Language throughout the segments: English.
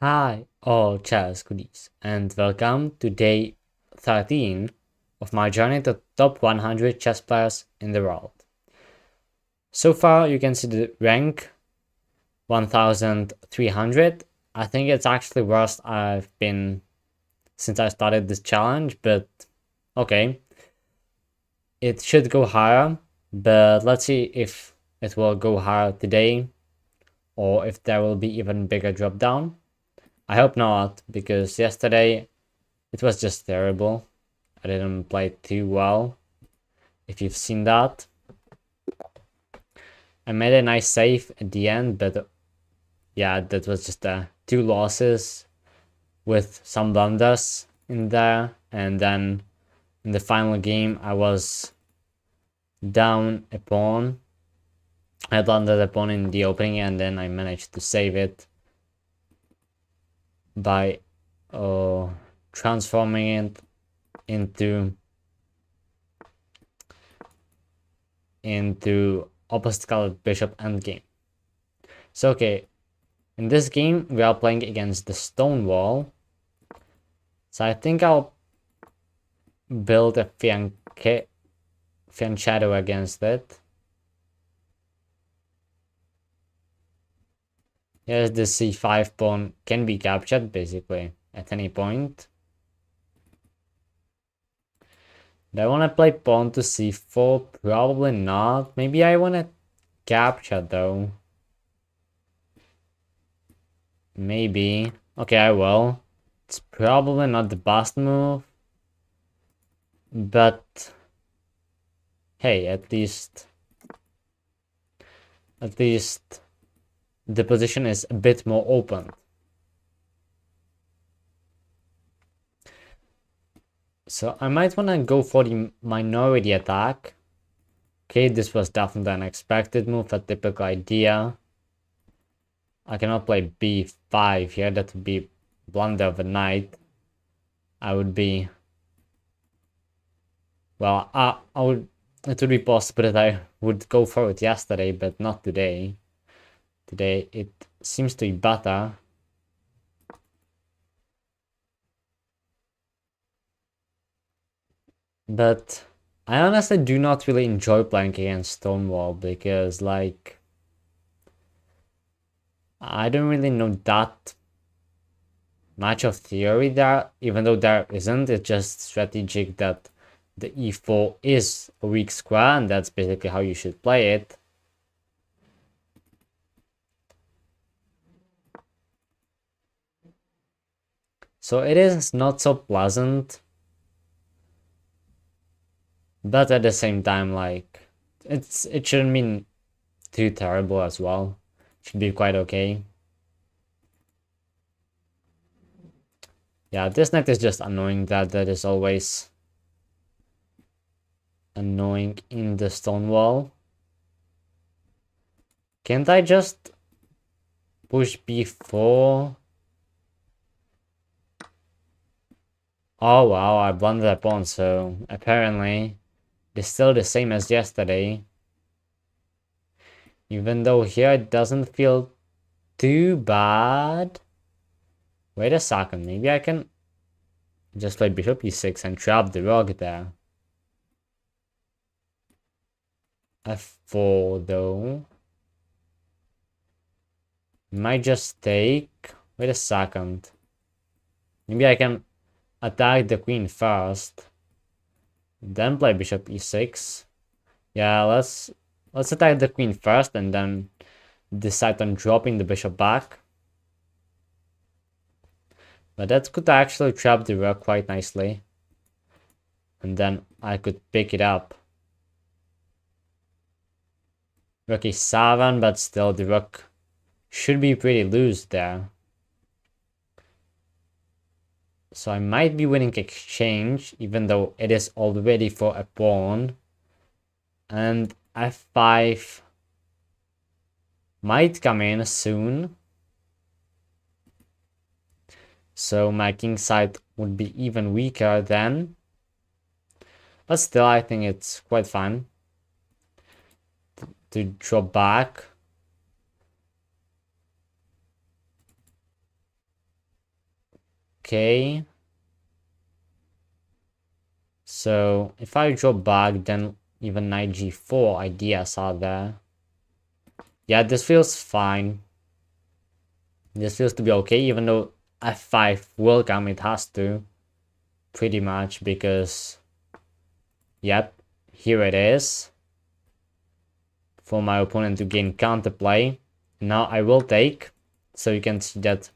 Hi, all chess goodies, and welcome to day 13 of my journey to top 100 chess players in the world. So far, you can see the rank 1300. I think it's actually worst I've been since I started this challenge, but okay. It should go higher, but let's see if it will go higher today or if there will be even bigger drop down. I hope not, because yesterday it was just terrible. I didn't play too well. If you've seen that, I made a nice save at the end, but yeah, that was just two losses with some blunders in there. And then in the final game, I was down a pawn. I blundered a pawn in the opening, and then I managed to save it by transforming it into opposite colored bishop endgame. So okay, in this game we are playing against the stone wall. So I think I'll build a fianchetto against it. Here's the c5 pawn can be captured basically at any point. Do I want to play pawn to c4? Probably not. Maybe I want to capture though. Maybe. Okay, I will. It's probably not the best move. But hey, at least the position is a bit more open. So I might want to go for the minority attack. Okay, this was definitely an expected move, a typical idea. I cannot play b5 here, that would be blunder of a knight. I would be... Well, it would be possible that I would go for it yesterday, but not today. Today it seems to be better. But I honestly do not really enjoy playing against Stonewall because, like, I don't really know that much of theory there, even though there isn't. It's just strategic that the e4 is a weak square, and that's basically how you should play it. So it is not so pleasant, but at the same time, like, it shouldn't be too terrible as well. It should be quite okay. Yeah, this knight is just annoying. That is always annoying in the stone wall. Can't I just push b4? Oh wow, I blundered a pawn, so apparently it's still the same as yesterday. Even though here it doesn't feel too bad. Wait a second, maybe I can just play bishop e6 and trap the rook there. f4 though. Might just take... Wait a second. Maybe I can attack the queen first. Then play bishop e6. Yeah, let's attack the queen first and then decide on dropping the bishop back. But that could actually trap the rook quite nicely. And then I could pick it up. Rook e7, but still the rook should be pretty loose there. So I might be winning exchange, even though it is already for a pawn. And f5 might come in soon. So my king side would be even weaker then. But still, I think it's quite fun to drop back. Okay. So if I draw back, then even knight g4 ideas are there. Yeah, this feels fine. This feels to be okay, even though f5 will come, it has to. Pretty much, because... Yep, here it is. For my opponent to gain counterplay. Now I will take. So you can see that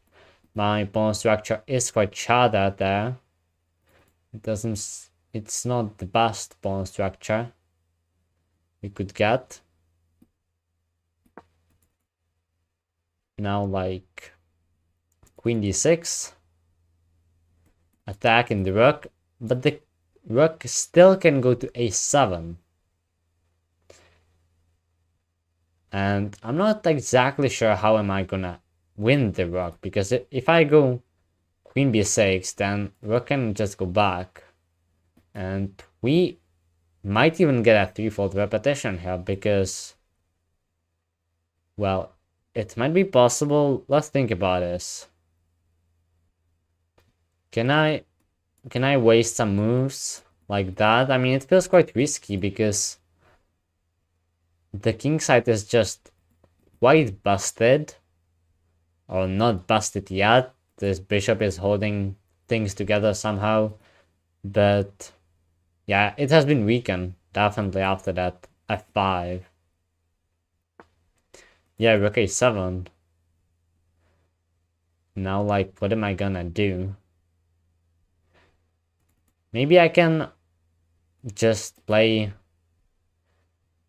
my pawn structure is quite shattered there. It's not the best pawn structure we could get. Now like queen d6, attacking the rook, but the rook still can go to a7. And I'm not exactly sure how am I gonna win the rook, because if I go queen b6, then rook can just go back. And we might even get a threefold repetition here, because, well, it might be possible. Let's think about this. Can I waste some moves like that? I mean, it feels quite risky because the king side is just quite busted, or not busted yet. This bishop is holding things together somehow, but yeah, it has been weakened definitely after that f5. Yeah, rook a7. Now, like, what am I gonna do? Maybe I can just play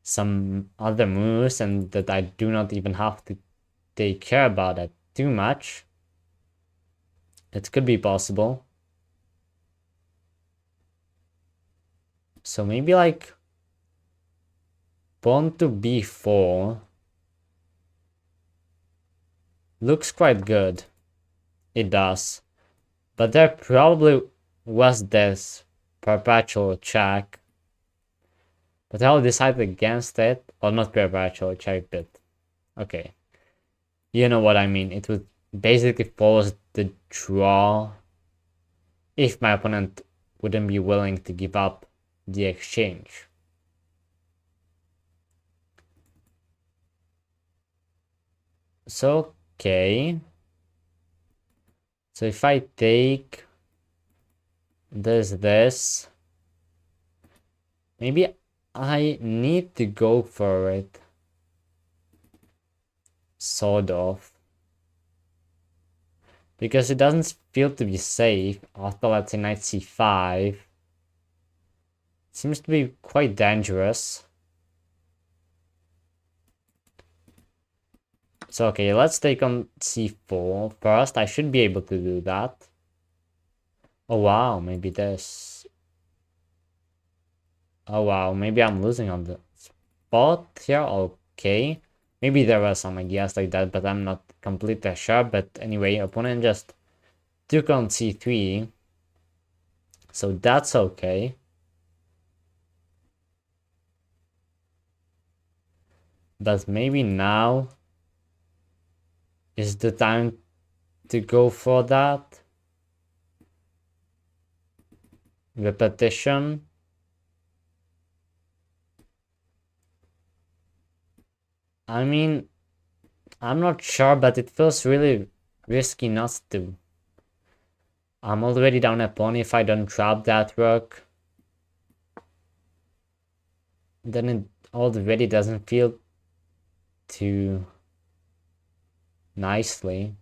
some other moves and that I do not even have to take care about it too much. It could be possible. So maybe like pawn to b4 looks quite good. It does. But there probably was this perpetual check. But I'll decide against it. Or not perpetual check, but okay. You know what I mean. It would basically force the draw if my opponent wouldn't be willing to give up the exchange. So, okay. So if I take this, maybe I need to go for it. Sort of. Because it doesn't feel to be safe after, let's say, knight c5. It seems to be quite dangerous. So, okay, let's take on c4 first. I should be able to do that. Oh, wow, maybe this. Oh, wow, maybe I'm losing on the spot here. Okay. Maybe there were some ideas like that, but I'm not completely sure. But anyway, opponent just took on c3. So that's okay. But maybe now is the time to go for that repetition. I mean, I'm not sure, but it feels really risky not to. I'm already down a pawn. If I don't trap that rook, then it already doesn't feel too nicely.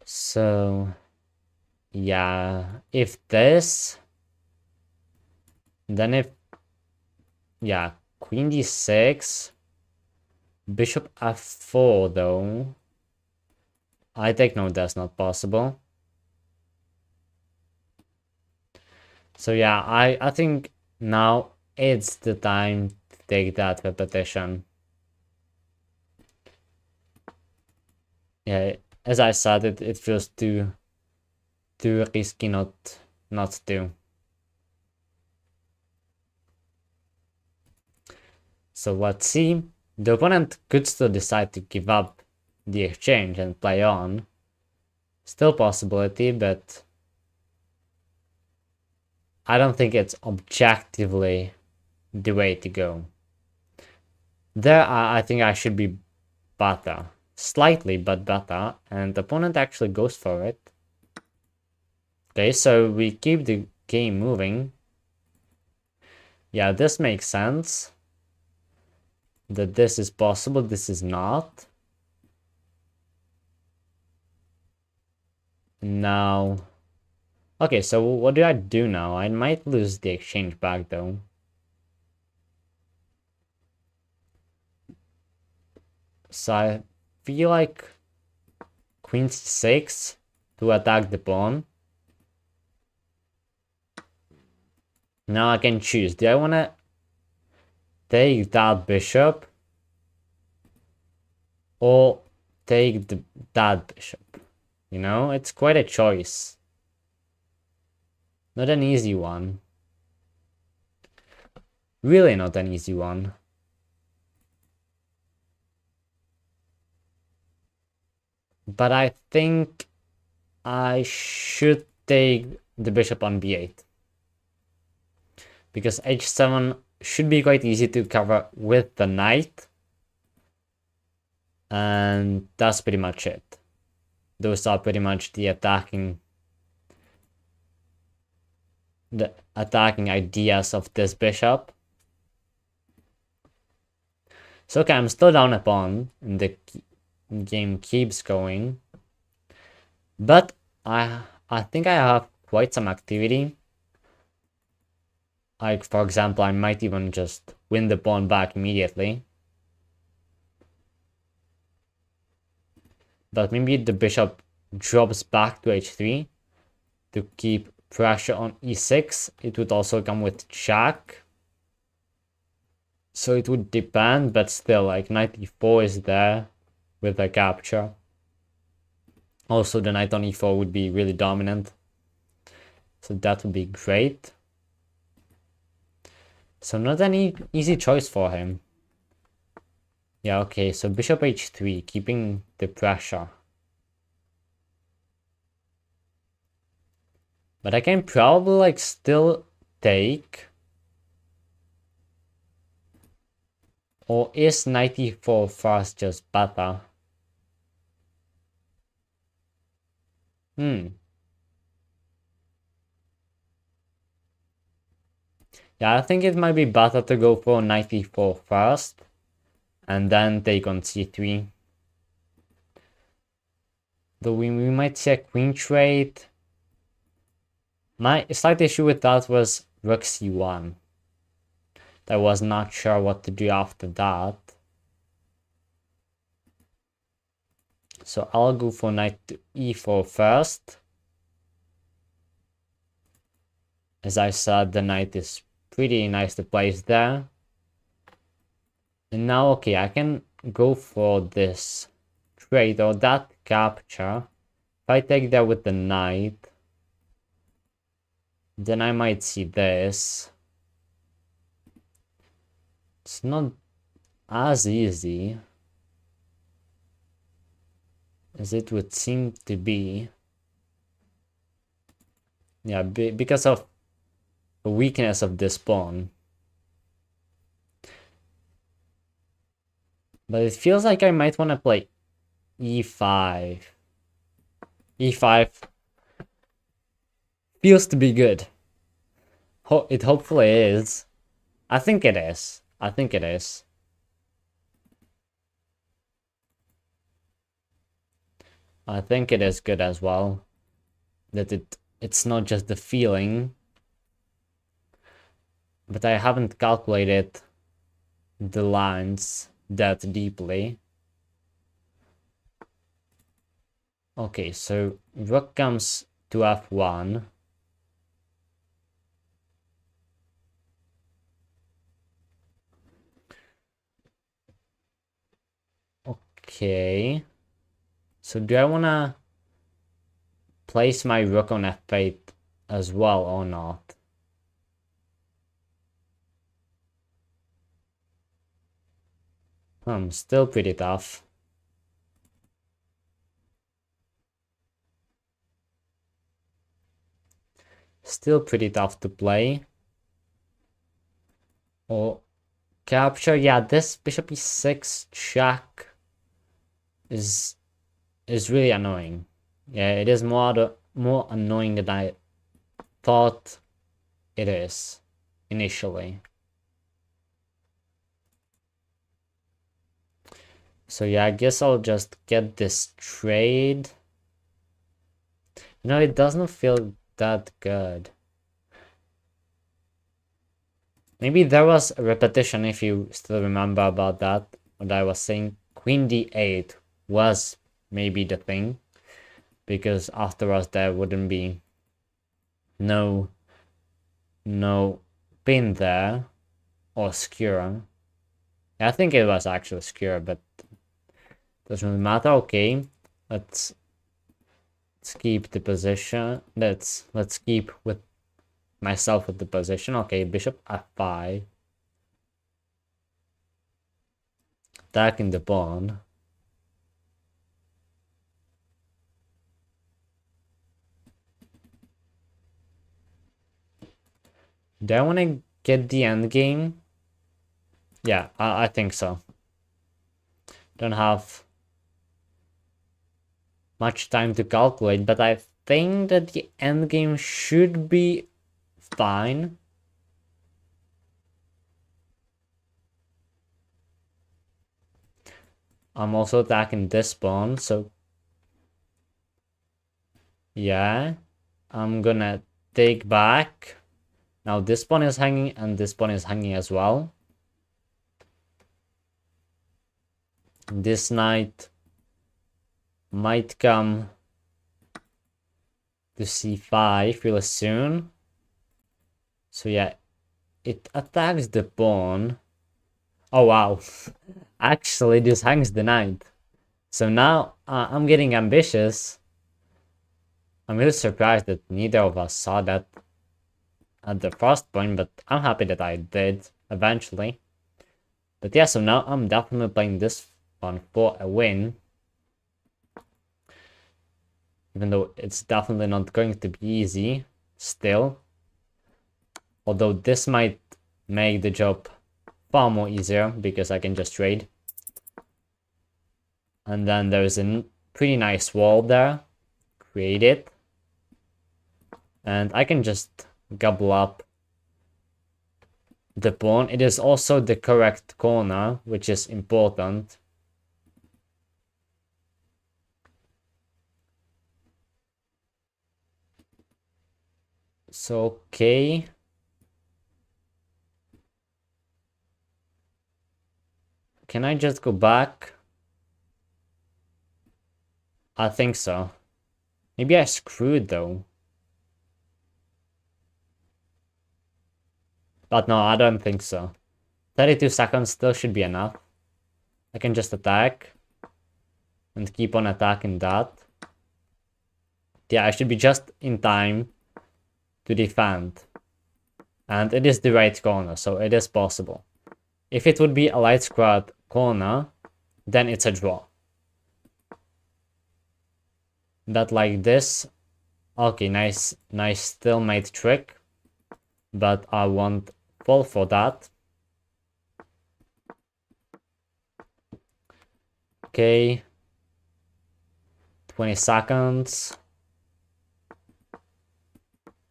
So, yeah, if this, then if, yeah, queen d6, bishop f4 though, I take no, that's not possible. So yeah, I think now it's the time to take that repetition. Yeah, as I said, it feels too risky not to. So let's see. The opponent could still decide to give up the exchange and play on. Still possibility, but I don't think it's objectively the way to go. There, I think I should be better. Slightly, but better. And the opponent actually goes for it. Okay, so we keep the game moving. Yeah, this makes sense. That this is possible, this is not. Now... Okay, so what do I do now? I might lose the exchange back though. So I feel like Queen c6 to attack the pawn. Now I can choose. Do I want to take that bishop or take that bishop? You know, it's quite a choice. Not an easy one. Really not an easy one. But I think I should take the bishop on b8. Because h7 should be quite easy to cover with the knight. And that's pretty much it. Those are pretty much the attacking ideas of this bishop. So okay, I'm still down a pawn, and the game keeps going. But I think I have quite some activity. Like, for example, I might even just win the pawn back immediately. But maybe the bishop drops back to h3 to keep pressure on e6. It would also come with check. So it would depend, but still, like, knight e4 is there with the capture. Also, the knight on e4 would be really dominant. So that would be great. So not any easy choice for him. Yeah, okay, so bishop h3, keeping the pressure. But I can probably, like, still take. Or is knight e4 first just better? Yeah, I think it might be better to go for knight e4 first. And then take on c3. Though we might see a queen trade. My slight issue with that was rook c1. I was not sure what to do after that. So I'll go for knight to e4 first. As I said, the knight is pretty nice to place there. And now, okay, I can go for this trade or that capture. If I take that with the knight, then I might see this. It's not as easy as it would seem to be. Yeah, because of the weakness of this pawn. But it feels like I might want to play e5. e5 feels to be good. It hopefully is. I think it is. I think it is. I think it is good as well. That it's not just the feeling. But I haven't calculated the lines that deeply. Okay, so rook comes to f1. Okay. So do I want to place my rook on f8 as well or not? Still pretty tough. Still pretty tough to play. Or capture. Yeah, this bishop e6 check is really annoying. Yeah, it is more annoying than I thought it is initially. So yeah, I guess I'll just get this trade. No, it doesn't feel that good. Maybe there was a repetition, if you still remember about that. What I was saying, queen d8 was maybe the thing, because afterwards there wouldn't be no pin there or skewer. I think it was actually skewer, but doesn't really matter. Okay, let's keep the position. Let's keep with myself with the position. Okay, bishop f5. Attacking the pawn. Do I want to get the endgame? Yeah, I think so. Don't have much time to calculate, but I think that the endgame should be fine. I'm also attacking this pawn, so yeah, I'm gonna take back. Now this pawn is hanging and this pawn is hanging as well. This knight might come to c5 really soon. So yeah, it attacks the pawn. Oh wow, actually this hangs the knight. So now I'm getting ambitious. I'm really surprised that neither of us saw that at the first point, but I'm happy that I did eventually. But yeah, so now I'm definitely playing this one for a win. Even though it's definitely not going to be easy still. Although this might make the job far more easier because I can just trade. And then there's a pretty nice wall there. Create it. And I can just gobble up the pawn. It is also the correct corner, which is important. So, okay. Can I just go back? I think so. Maybe I screwed though. But no, I don't think so. 32 seconds still should be enough. I can just attack. And keep on attacking that. Yeah, I should be just in time to defend. And it is the right corner, so it is possible. If it would be a light squared corner, then it's a draw. But like this, okay, nice stalemate trick. But I won't fall for that. Okay. 20 seconds.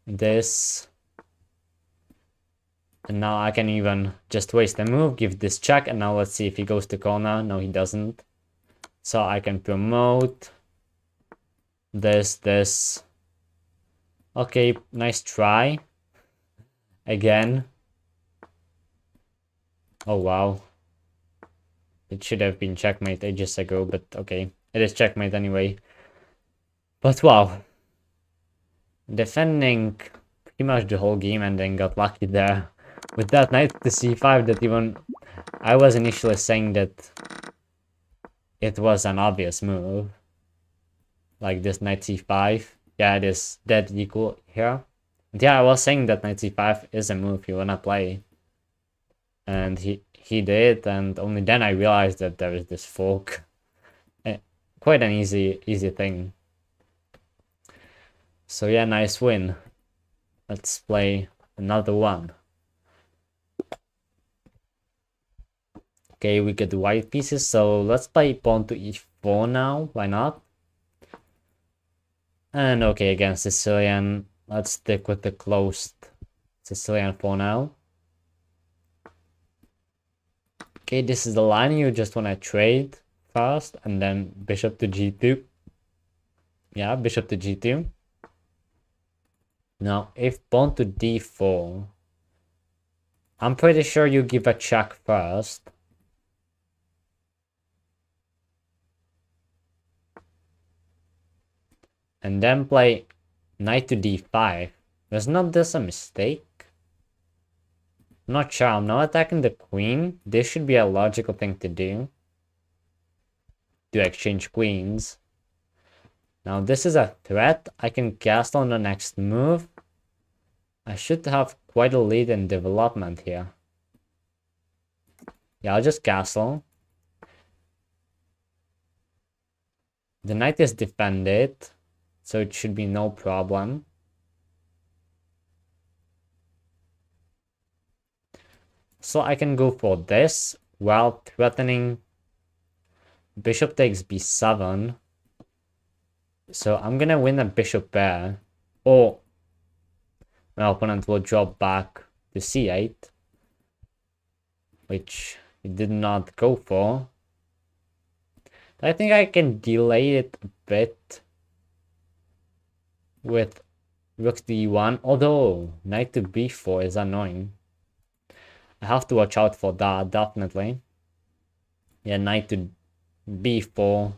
This. And now I can even just waste a move, give this check, and now let's see if he goes to corner. No, he doesn't. So I can promote this. Okay, nice try. Again. Oh, wow. It should have been checkmate ages ago, but okay. It is checkmate anyway. But wow. Defending pretty much the whole game and then got lucky there. With that knight to c5 that even... I was initially saying that it was an obvious move. Like this knight c5. Yeah, it is dead equal here. And yeah, I was saying that knight c5 is a move you wanna play. And he did, and only then I realized that there is this fork. Quite an easy thing. So yeah, nice win. Let's play another one. Okay, we get the white pieces, so let's play pawn to e4 now, why not? And okay, against Sicilian, let's stick with the closed Sicilian for now. Okay, this is the line you just want to trade first, and then bishop to g2. Yeah, bishop to g2. Now, if pawn to d4, I'm pretty sure you give a check first. And then play knight to d5. Was not this a mistake? Not sure, I'm not attacking the queen. This should be a logical thing to do. To exchange queens. Now this is a threat. I can castle on the next move. I should have quite a lead in development here. Yeah, I'll just castle. The knight is defended, so it should be no problem. So I can go for this while threatening bishop takes b7. So I'm gonna win a bishop pair, or my opponent will drop back to c8, which he did not go for. I think I can delay it a bit with rook to e1, although knight to b4 is annoying. I have to watch out for that, definitely. Yeah, knight to b4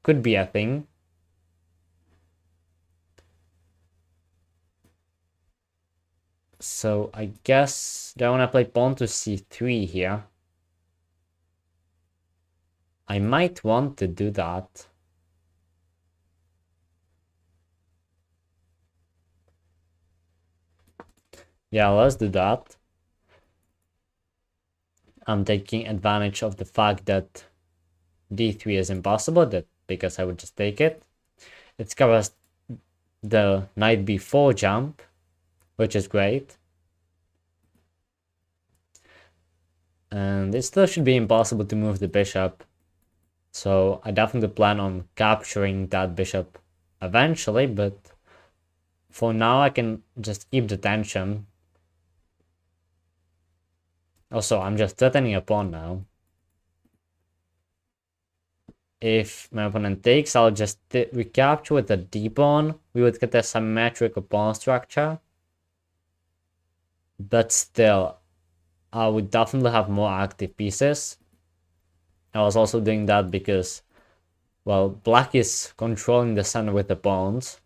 could be a thing. So I guess I want to play pawn to c3 here. I might want to do that. Yeah, let's do that. I'm taking advantage of the fact that d3 is impossible, that because I would just take it. It covers the knight b4 jump, which is great. And it still should be impossible to move the bishop. So I definitely plan on capturing that bishop eventually, but for now I can just keep the tension. Also, I'm just threatening a pawn now. If my opponent takes, I'll just recapture with a d-pawn. We would get a symmetrical pawn structure. But still, I would definitely have more active pieces. I was also doing that because, well, black is controlling the center with the pawns.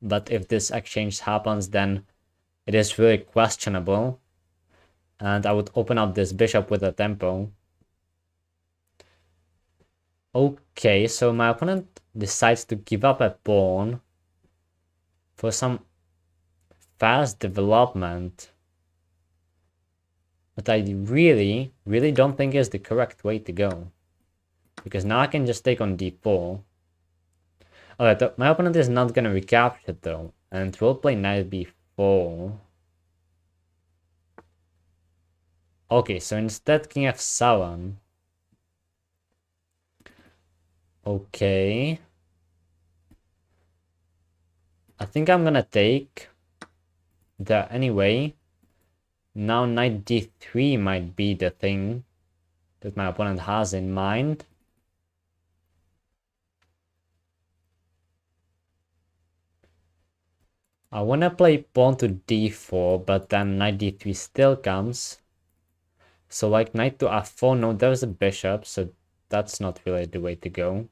But if this exchange happens, then it is really questionable. And I would open up this bishop with a tempo. Okay, so my opponent decides to give up a pawn for some fast development. But I really don't think is the correct way to go. Because now I can just take on d4. Alright, my opponent is not gonna recapture though. And we'll play knight b4. Okay, so instead king f7. Okay. I think I'm gonna take there anyway. Now knight d3 might be the thing that my opponent has in mind. I wanna play pawn to d4, but then knight d3 still comes. So like knight to f4, no, there's a bishop, so that's not really the way to go.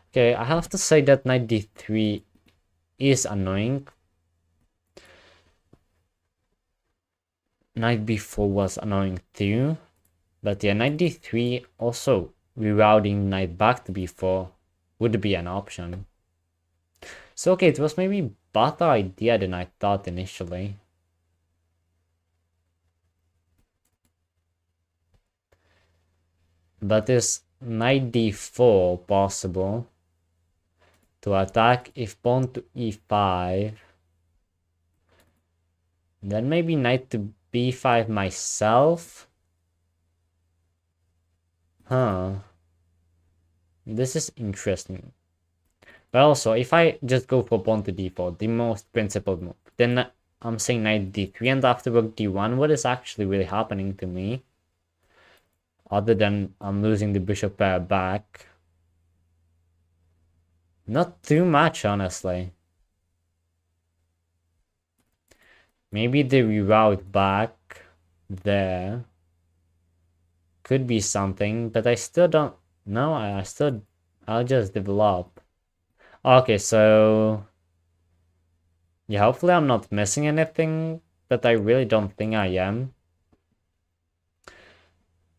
Okay, I have to say that knight d3 is annoying. Knight b4 was annoying too. But yeah, knight d3 also rerouting knight back to b4 would be an option. So okay, it was maybe better idea than I thought initially. But is knight d4 possible to attack if pawn to e5? Then maybe knight to b5 myself? Huh. This is interesting. But also, if I just go for pawn to d4, the most principled move, then I'm saying knight d3 and after rook d1, what is actually really happening to me? Other than I'm losing the bishop pair back. Not too much, honestly. Maybe the reroute back there could be something, but I still don't know. I'll just develop. Okay, so yeah, hopefully I'm not missing anything, but I really don't think I am.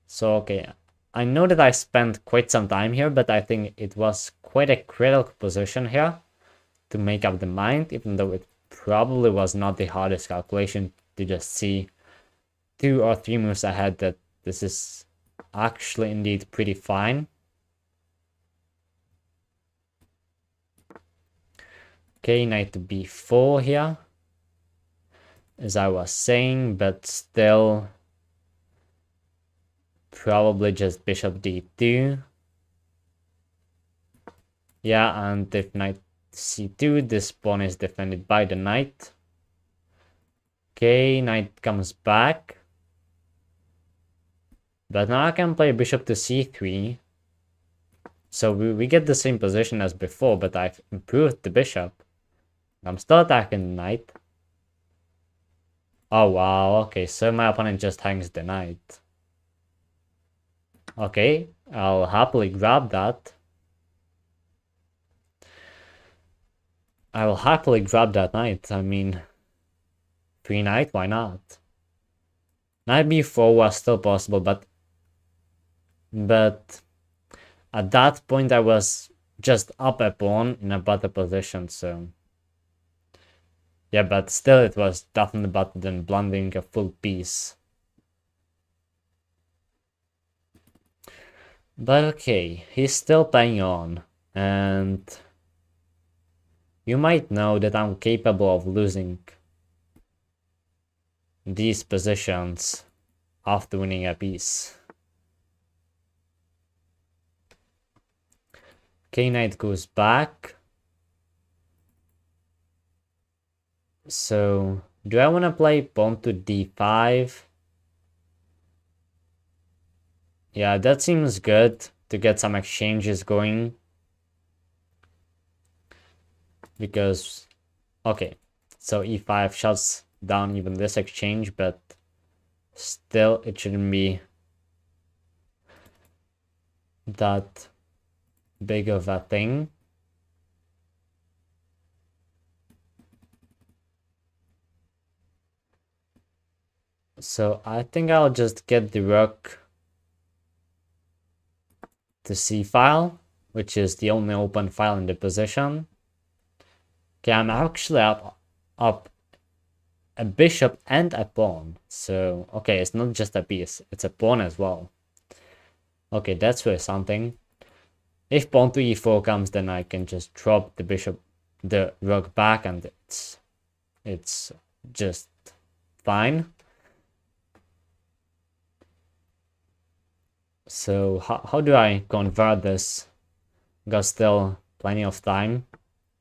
So, okay, I know that I spent quite some time here, but I think it was quite a critical position here to make up the mind, even though it probably was not the hardest calculation to just see 2 or 3 moves ahead that this is actually indeed pretty fine. Okay, knight to b4 here, as I was saying, but still probably just bishop d2. Yeah, and if knight c2, this pawn is defended by the knight. Okay, knight comes back. But now I can play bishop to c3. So we get the same position as before, but I've improved the bishop. I'm still attacking the knight. Oh wow, okay, so my opponent just hangs the knight. Okay, I'll happily grab that. I will happily grab that knight. I mean, free knight, why not? Knight b4 was still possible, but at that point I was just up a pawn in a better position, so yeah, but still it was definitely better than blundering a full piece. But okay, he's still playing on, and you might know that I'm capable of losing these positions after winning a piece. Okay, knight goes back. So, do I want to play pawn to d5? Yeah, that seems good to get some exchanges going. Because, okay, so e5 shuts down even this exchange, but still it shouldn't be that big of a thing. So I think I'll just get the rook to c file, which is the only open file in the position. Okay, I'm actually up a bishop and a pawn. So, okay, it's not just a piece, it's a pawn as well. Okay, that's really something. If pawn to e4 comes, then I can just drop the rook back, and it's just fine. So how do I convert this? Got still plenty of time,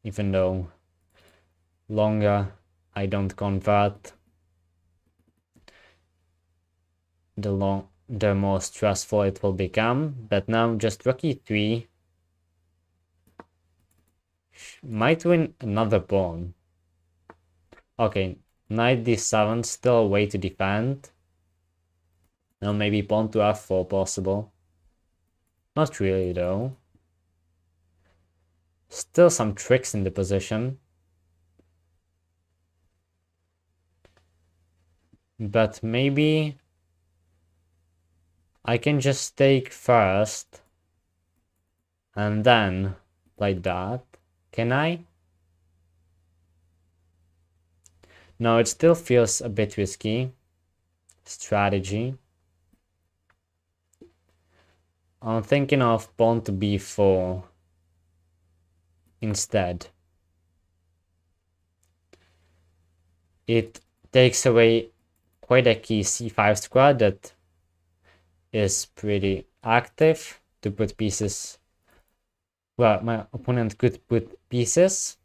even though longer I don't convert, the more stressful it will become. But now just rook e3 might win another pawn. Okay, knight d7, still a way to defend. Now maybe pawn to f4 possible. Not really though. Still some tricks in the position. But maybe I can just take first and then like that. Can I? No, it still feels a bit risky. Strategy. I'm thinking of pawn to b4 instead. It takes away quite a key c5 square that is pretty active to put pieces. Well, my opponent could put pieces.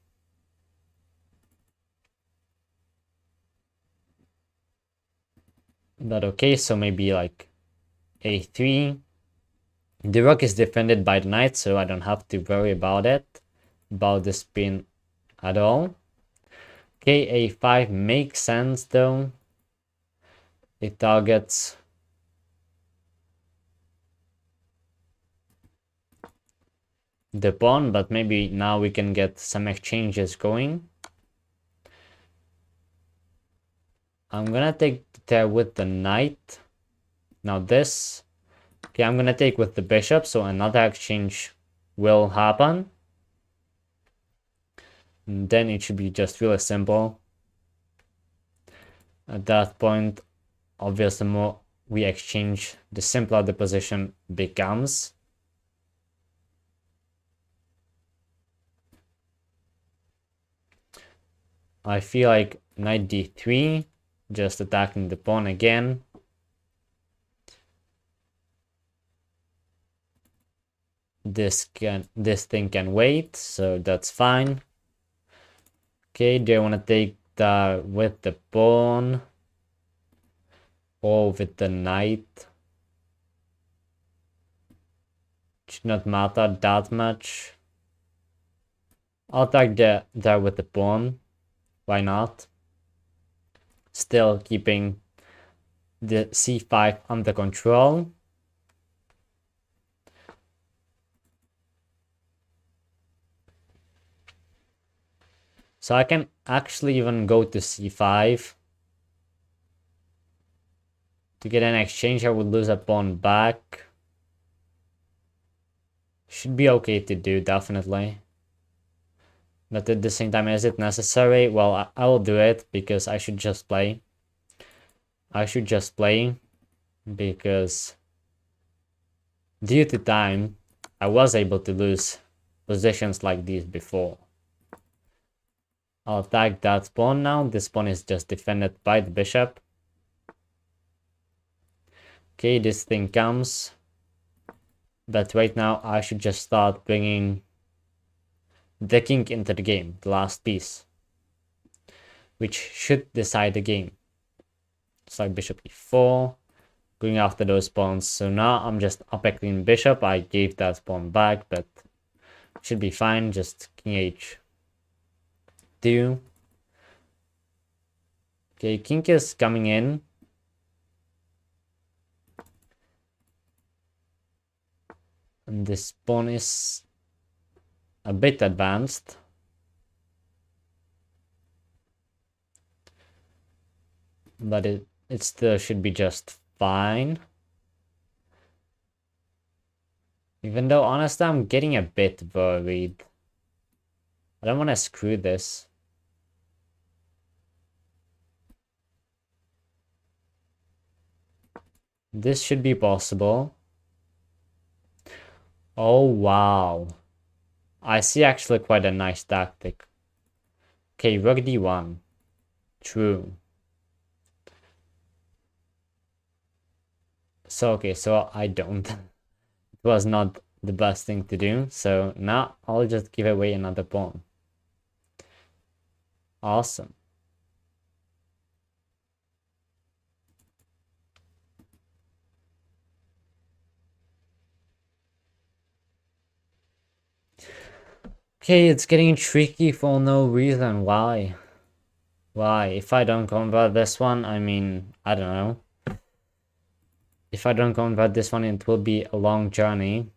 But okay, so maybe like a3. The rook is defended by the knight, so I don't have to worry about it, about the spin at all. Okay, a5 makes sense though. It targets the pawn, but maybe now we can get some exchanges going. I'm gonna take there with the knight. Now this. Okay, I'm gonna take with the bishop, so another exchange will happen. And then it should be just really simple. At that point, obviously, the more we exchange, the simpler the position becomes. I feel like knight d3, just attacking the pawn again. This thing can wait, so that's fine. Okay, do I want to take that with the pawn or with the knight? Should not matter that much. I'll take that with the pawn. Why not? Still keeping the c5 under control. So I can actually even go to c5. To get an exchange, I would lose a pawn back. Should be okay to do, definitely. But at the same time, is it necessary? Well, I will do it because I should just play. I should just play because due to time, I was able to lose positions like these before. I'll attack that pawn now. This pawn is just defended by the bishop. Okay, this thing comes. But right now, I should just start bringing the king into the game, the last piece, which should decide the game. It's like bishop e4, going after those pawns. So now I'm just upending bishop. I gave that pawn back, but should be fine. Just king h2. Okay, king is coming in. And this pawn is a bit advanced. But it still should be just fine. Even though, honestly, I'm getting a bit worried. I don't want to screw this. This should be possible. Oh, wow. I see actually quite a nice tactic. Okay, rook d1. True. So, okay, so I don't. It was not the best thing to do. So now I'll just give away another pawn. Awesome. Okay, it's getting tricky for no reason. Why? Why? If I don't convert this one, I mean, I don't know. If I don't convert this one, it will be a long journey.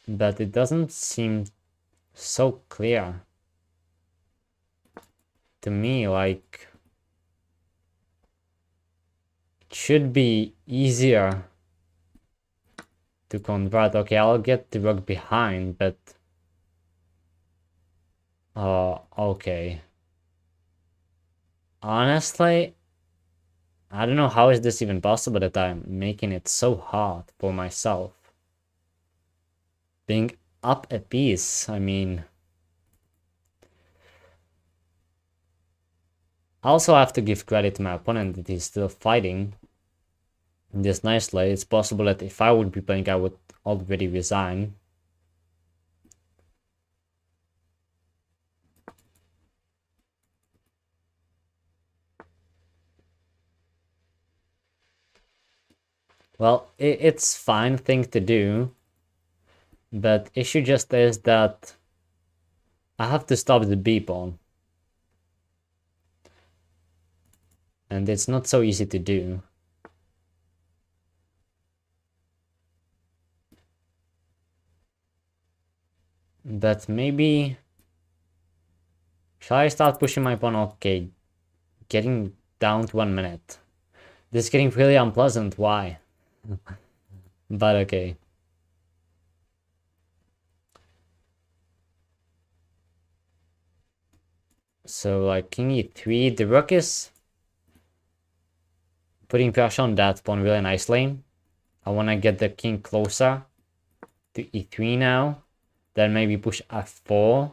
But it doesn't seem so clear to me. Like, it should be easier to convert. Okay, I'll get the rook behind, but okay. Honestly, I don't know how is this even possible that I'm making it so hard for myself. Being up a piece, I mean... I also have to give credit to my opponent that he's still fighting this nicely. It's possible that if I would be playing, I would already resign. Well, it's fine thing to do, but issue just is that I have to stop the B pawn. And it's not so easy to do. But maybe... Shall I start pushing my pawn? Okay, getting down to 1 minute. This is getting really unpleasant, why? But okay. So like king e3, the rook is putting pressure on that pawn really nicely. I want to get the king closer to e3 now. Then maybe push f4.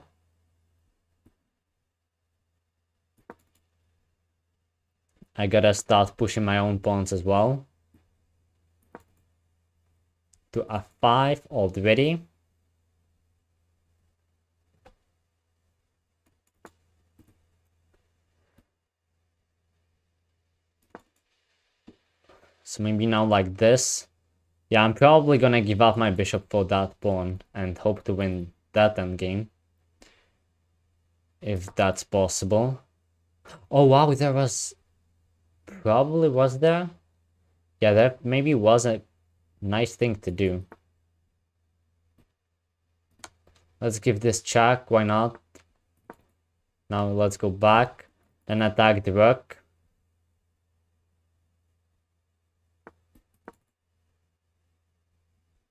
I gotta start pushing my own pawns as well. To f5 already. So maybe now like this. Yeah, I'm probably gonna give up my bishop for that pawn and hope to win that endgame. If that's possible. Oh wow, there was... Probably was there? Yeah, that maybe was a nice thing to do. Let's give this check, why not? Now let's go back and attack the rook.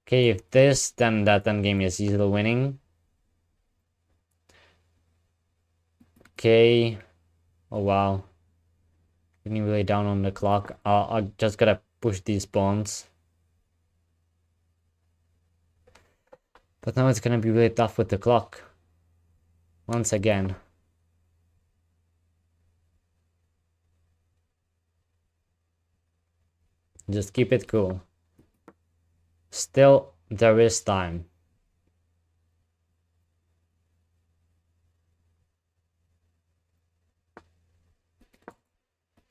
Okay, if this, then that endgame is easily winning. Okay. Oh wow. Getting really down on the clock. I just gotta push these pawns. But now it's gonna be really tough with the clock. Once again. Just keep it cool. Still, there is time.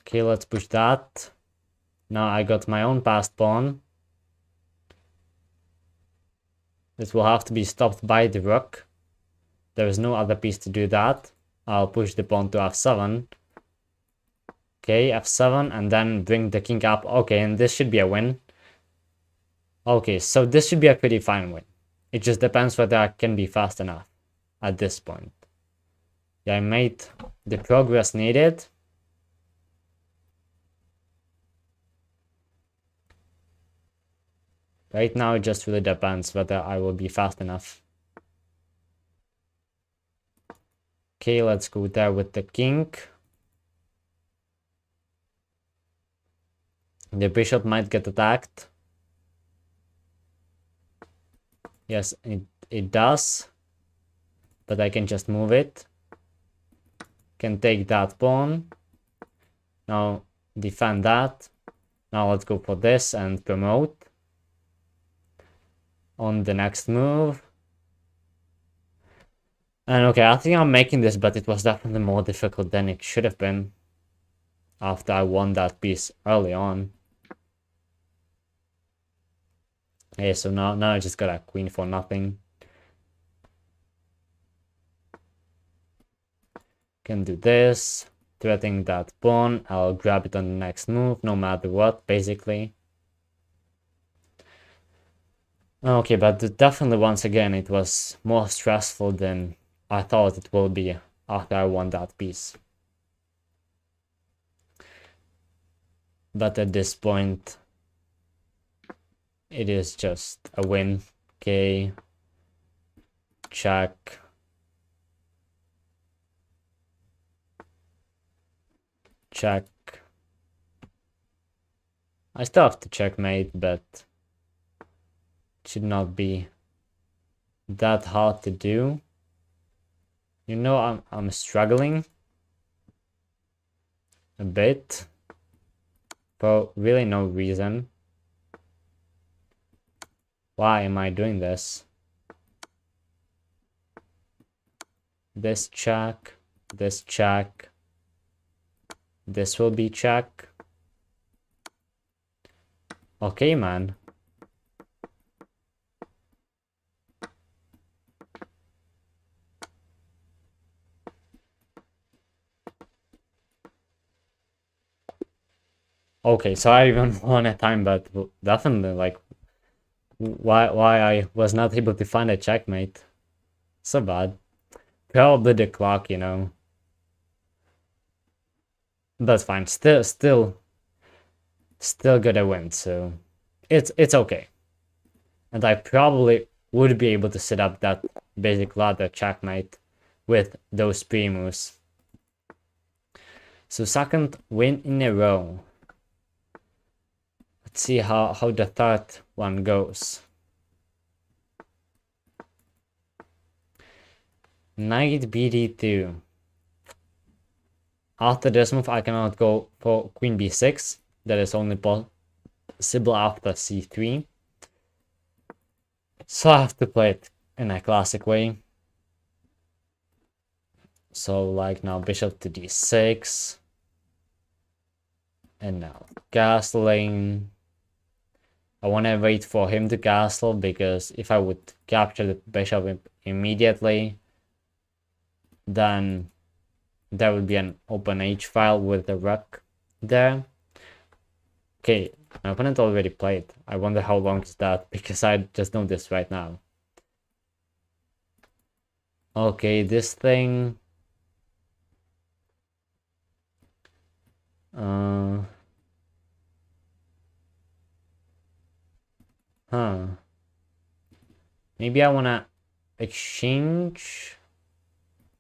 Okay, let's push that. Now I got my own passed pawn. This will have to be stopped by the rook. There is no other piece to do that. I'll push the pawn to f7. Okay, f7 and then bring the king up. Okay, and this should be a win. Okay, so this should be a pretty fine win. It just depends whether I can be fast enough at this point. Yeah, I made the progress needed. Right now, it just really depends whether I will be fast enough. Okay, let's go there with the king. The bishop might get attacked. Yes, it does. But I can just move it. Can take that pawn. Now defend that. Now let's go for this and promote. On the next move. And okay, I think I'm making this, but it was definitely more difficult than it should have been. After I won that piece early on. Okay, so now I just got a queen for nothing. Can do this. Threatening that pawn. I'll grab it on the next move, no matter what, basically. Okay, but definitely once again, it was more stressful than I thought it will be after I won that piece. But at this point, it is just a win. Okay. Check. Check. I still have to checkmate, but it should not be that hard to do. You know, I'm struggling a bit for really no reason. Why am I doing this? This check, this check, this will be check. Okay, man. Okay, so I even won a time, but definitely, like, why I was not able to find a checkmate. So bad. Probably the clock, you know. That's fine. Still gonna win, so it's okay. And I probably would be able to set up that basic ladder checkmate with those pre-moves. So second win in a row. Let's see how the third one goes. Knight BD2. After this move, I cannot go for Queen B6. That is only possible after C3. So I have to play it in a classic way. So like now bishop to D6. And now castling. I want to wait for him to castle, because if I would capture the bishop immediately, then there would be an open H file with the rook there. Okay, my opponent already played. I wonder how long is that, because I just know this right now. Okay, this thing. Maybe I wanna exchange.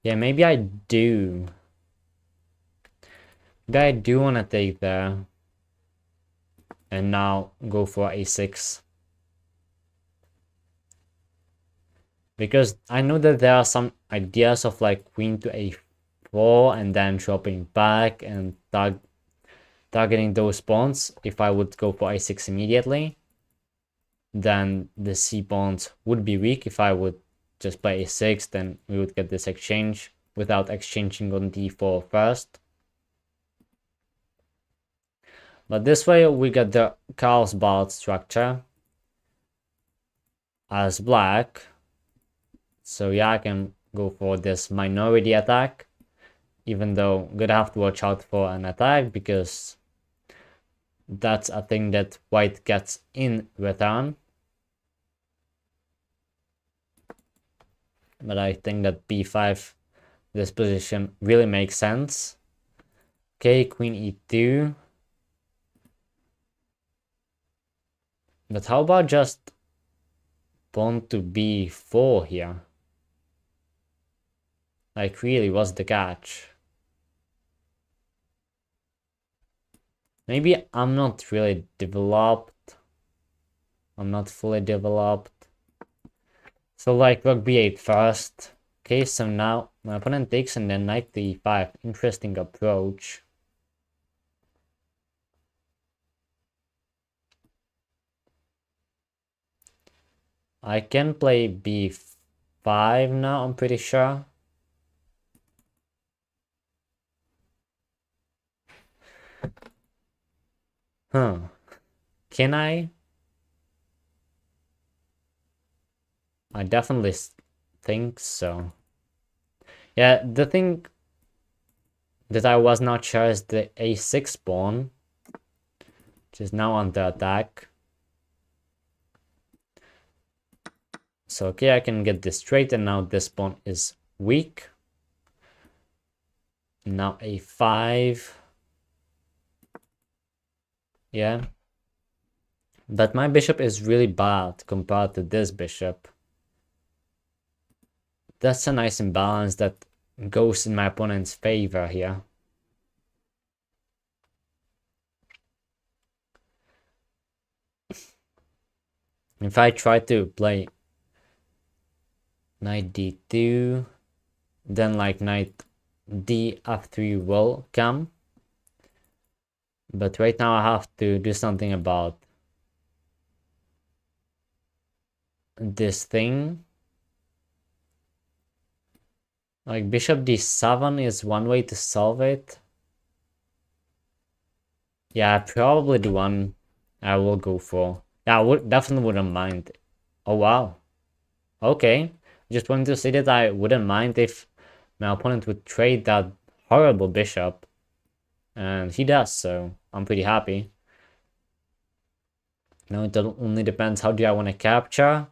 Yeah, maybe I do. Maybe I do wanna take there. And now go for A6. Because I know that there are some ideas of like queen to A4 and then dropping back and targeting those pawns. If I would go for A6 immediately, then the C pawns would be weak. If I would just play A6, then we would get this exchange without exchanging on D4 first. But this way we get the Carlsbad structure as black. So yeah, I can go for this minority attack, even though I'm gonna have to watch out for an attack, because that's a thing that white gets in return. But I think that b5, this position really makes sense. Okay, queen e2. But how about just pawn to b4 here? Like, really, what's the catch? Maybe I'm not really developed. I'm not fully developed. So like rook b8 first. Okay, so now my opponent takes and then knight to e5. Interesting approach. I can play b5 now, I'm pretty sure. Can I? I definitely think so. Yeah, the thing that I was not sure is the a6 pawn, which is now under attack. So okay, I can get this straight, and now this pawn is weak. Now a5. Yeah. But my bishop is really bad compared to this bishop. That's a nice imbalance that goes in my opponent's favor here. If I try to play knight d2, then like knight d f3 will come. But right now I have to do something about this thing. Like bishop d7 is one way to solve it. Yeah, probably the one I will go for. Yeah, I definitely wouldn't mind. Oh wow. Okay. Just wanted to say that I wouldn't mind if my opponent would trade that horrible bishop. And he does, so I'm pretty happy. Now it only depends how do I want to capture.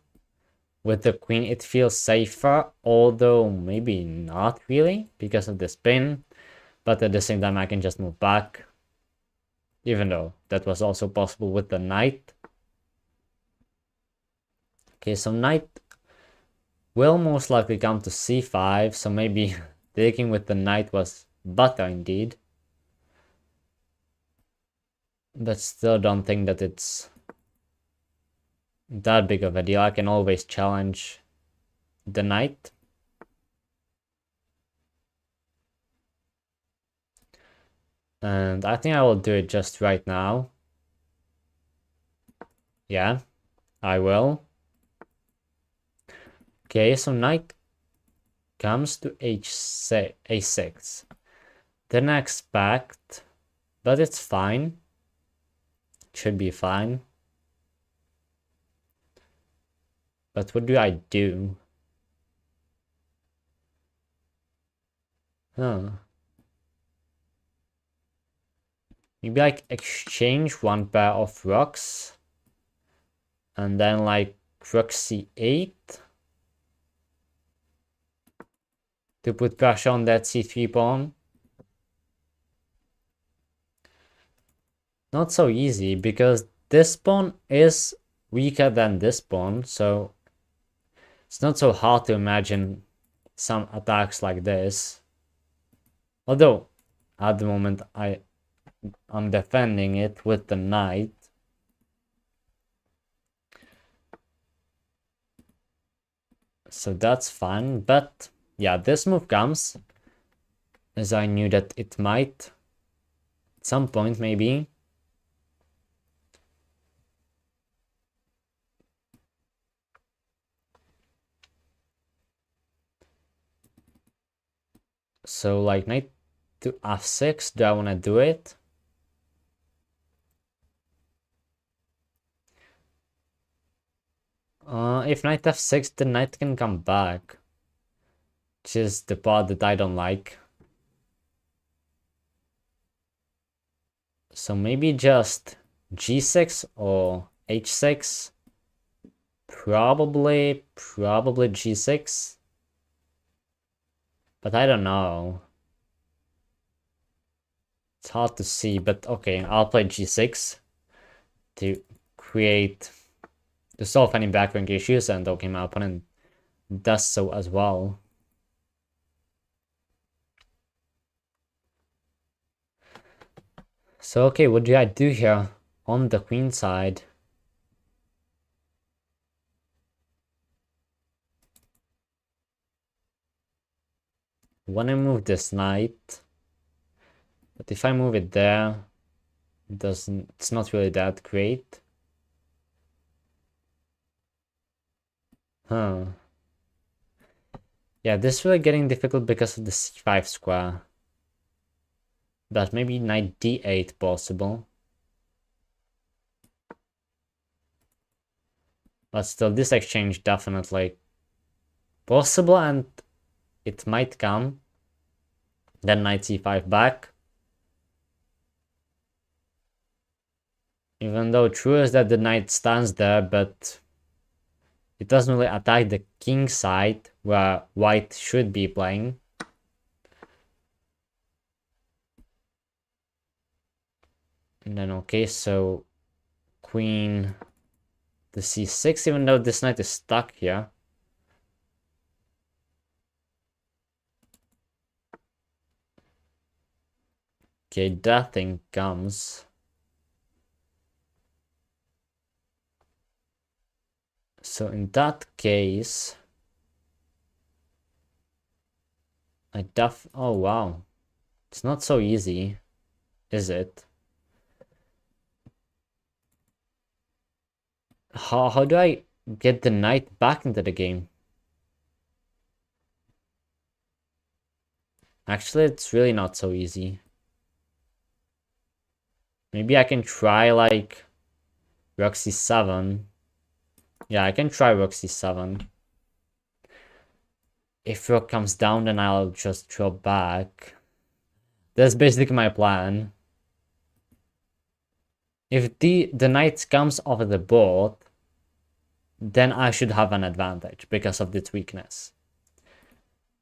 With the queen it feels safer, although maybe not really because of the spin. But at the same time I can just move back. Even though that was also possible with the knight. Okay, so knight will most likely come to c5, so maybe taking with the knight was better indeed. But still don't think that it's that big of a deal. I can always challenge the knight. And I think I will do it just right now. Yeah, I will. Okay, so knight comes to a6. Then I expect, but it's fine. It should be fine. But what do I do? Huh. Maybe I exchange one pair of rocks. And then like rook c8. To put pressure on that c3 pawn. Not so easy because this pawn is weaker than this pawn, so it's not so hard to imagine some attacks like this. Although at the moment I'm defending it with the knight. So that's fine, but yeah, this move comes as I knew that it might at some point maybe. So like knight to f6, do I want to do it? If knight f6, the knight can come back. Which is the part that I don't like. So maybe just g6 or h6. Probably g6. But I don't know. It's hard to see, but okay, I'll play g6 to solve any back rank issues, and okay, my opponent does so as well. So okay, what do I do here on the queen side? When I move this knight, but if I move it there, it's not really that great. Huh. Yeah, this is really getting difficult because of the c5 square. But maybe knight d8 possible. But still, this exchange definitely possible, and it might come. Then knight c5 back. Even though true is that the knight stands there, but it doesn't really attack the king side where white should be playing. And then okay, so queen to c6, even though this knight is stuck here. Okay, that thing comes. So in that case, oh wow. It's not so easy, is it? How do I get the knight back into the game? Actually, it's really not so easy. Maybe I can try like rook c7. Yeah, I can try rook c7. If rook comes down, then I'll just drop back. That's basically my plan. If the knight comes off the board, then I should have an advantage because of its weakness.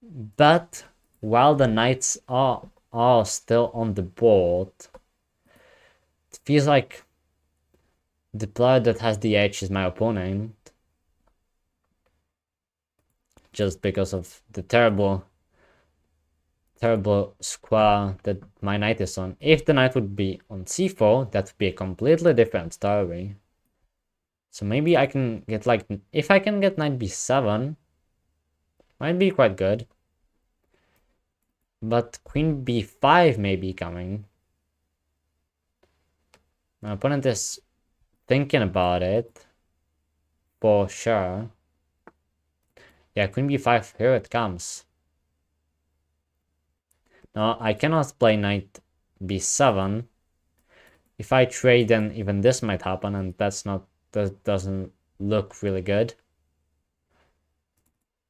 But while the knights are still on the board, it feels like the player that has the edge is my opponent. Just because of the terrible square that my knight is on. If the knight would be on c4, that would be a completely different story. So maybe I can get like, if I can get knight b7, might be quite good. But queen b5 may be coming. My opponent is thinking about it, for sure. Yeah, queen b5, here it comes. No, I cannot play knight b7. If I trade, then even this might happen, and that doesn't look really good.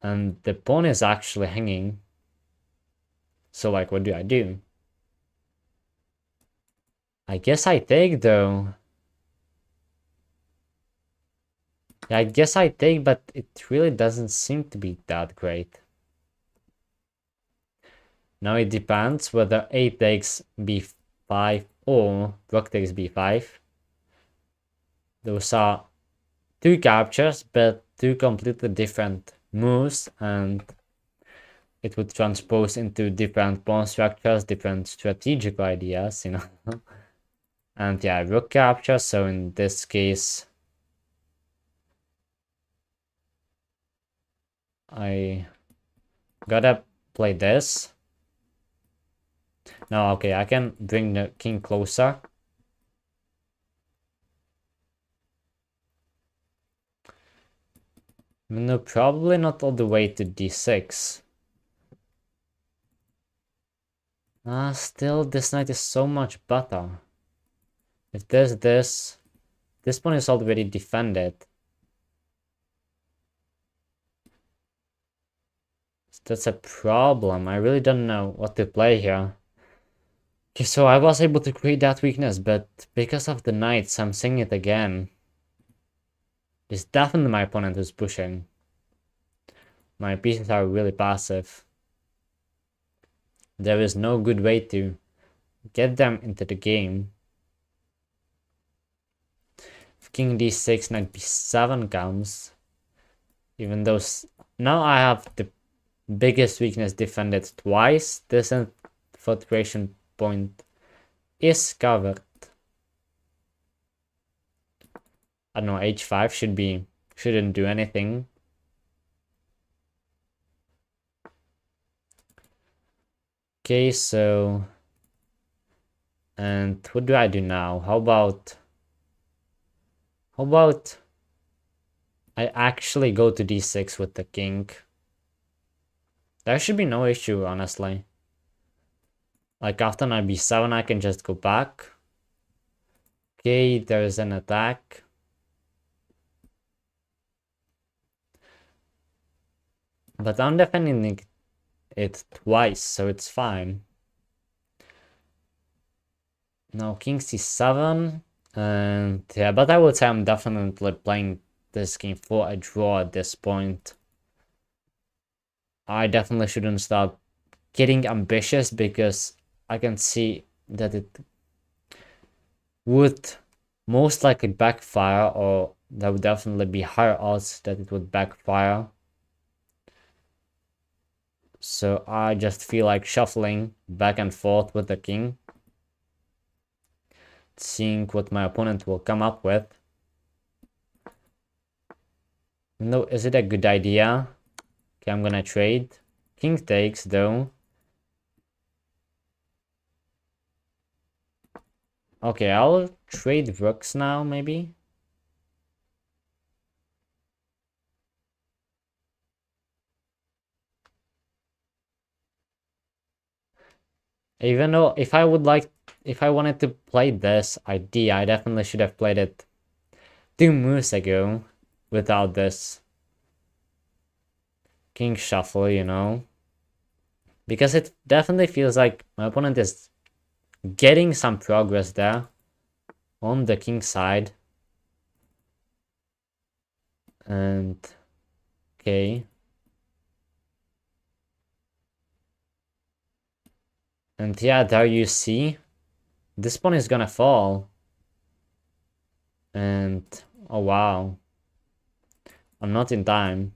And the pawn is actually hanging. So like, what do? I guess I take though. Yeah, I guess I take, but it really doesn't seem to be that great. Now it depends whether a takes b5 or rook takes b5. Those are two captures, but two completely different moves, and it would transpose into different pawn structures, different strategic ideas, you know. And yeah, rook capture, so in this case, I gotta play this. No, okay, I can bring the king closer. No, probably not all the way to d6. Still, this knight is so much better. If there's this pawn is already defended. That's a problem. I really don't know what to play here. Okay, so I was able to create that weakness, but because of the knights, I'm seeing it again. It's definitely my opponent who's pushing. My pieces are really passive. There is no good way to get them into the game. If king d6, knight b7 comes, even though now I have the biggest weakness defended twice, this infiltration point is covered. I don't know, h5 shouldn't do anything. Okay, so, and what do I do now? How about I actually go to d6 with the king? There should be no issue, honestly. Like after knight b7, I can just go back. Okay, there's an attack. But I'm defending it twice, so it's fine. Now king c7, and yeah, but I would say I'm definitely playing this game for a draw at this point. I definitely shouldn't start getting ambitious because I can see that it would most likely backfire, or there would definitely be higher odds that it would backfire. So I just feel like shuffling back and forth with the king, seeing what my opponent will come up with. No, is it a good idea? Okay, I'm gonna trade. King takes though. Okay, I'll trade rooks now, maybe. Even though if I wanted to play this idea, I definitely should have played it 2 moves ago without this king shuffle, you know? Because it definitely feels like my opponent is getting some progress there on the king side. And okay. And yeah, there you see. This pawn is gonna fall. And oh wow. I'm not in time.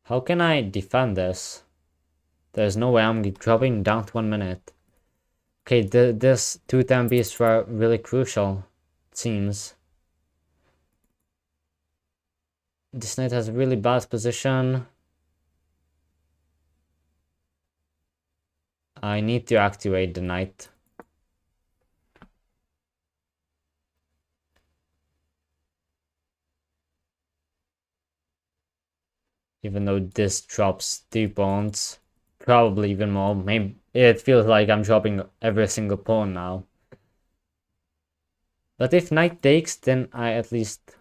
How can I defend this? There's no way I'm dropping down to 1 minute. Okay, this 2 tempies were really crucial, it seems. This knight has a really bad position. I need to activate the knight. Even though this drops 2 pawns. Probably even more. Maybe it feels like I'm dropping every single pawn now. But if knight takes, then I at least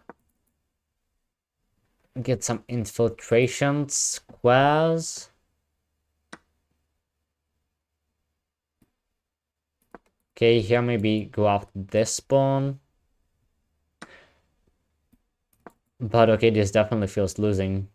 get some infiltration squares. Okay, here maybe go after this pawn. But okay, this definitely feels losing.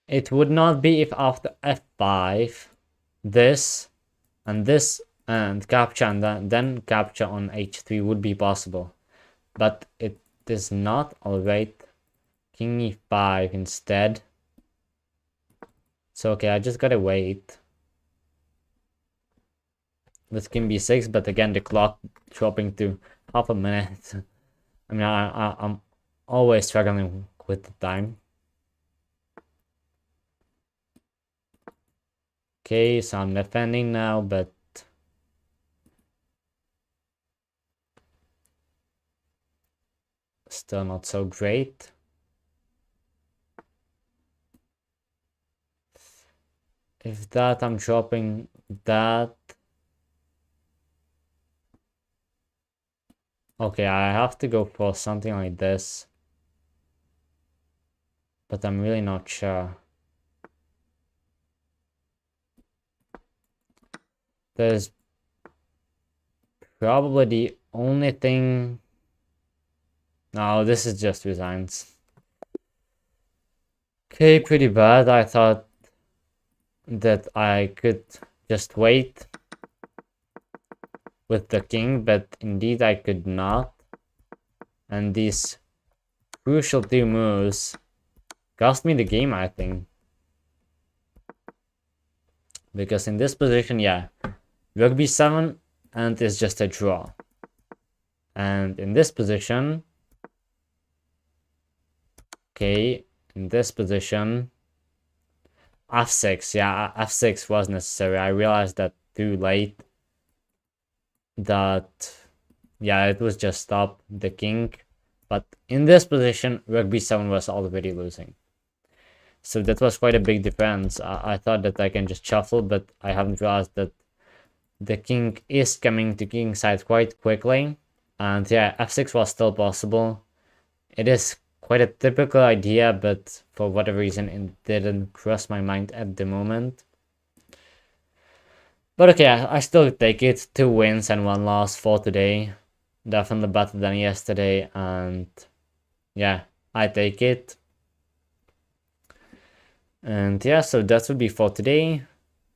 It would not be if after f5, this and this and capture and then capture on h3 would be possible. But it is not. I'll wait. King e5 instead. So okay, I just gotta wait. With king b6, but again the clock dropping to half a minute. I mean, I'm always struggling with the time. Okay, so I'm defending now, but still not so great. If that, I'm dropping that. Okay, I have to go for something like this. But I'm really not sure. There's probably the only thing... No, this is just resigns. Okay, pretty bad. I thought that I could just wait with the king, but indeed I could not. And these crucial 2 moves cost me the game, I think. Because in this position, yeah, rook b7 and it's just a draw. And in this position, okay, in this position, f6, yeah, f6 was necessary. I realized that too late. That, yeah, it was just stop the king. But in this position, rook b7 was already losing. So that was quite a big difference. I thought that I can just shuffle, but I haven't realized that the king is coming to king side quite quickly. And yeah, f6 was still possible. It is quite a typical idea, but for whatever reason it didn't cross my mind at the moment. But okay, I still take it. 2 wins and 1 loss for today. Definitely better than yesterday, and yeah, I take it. And yeah, so that would be for today.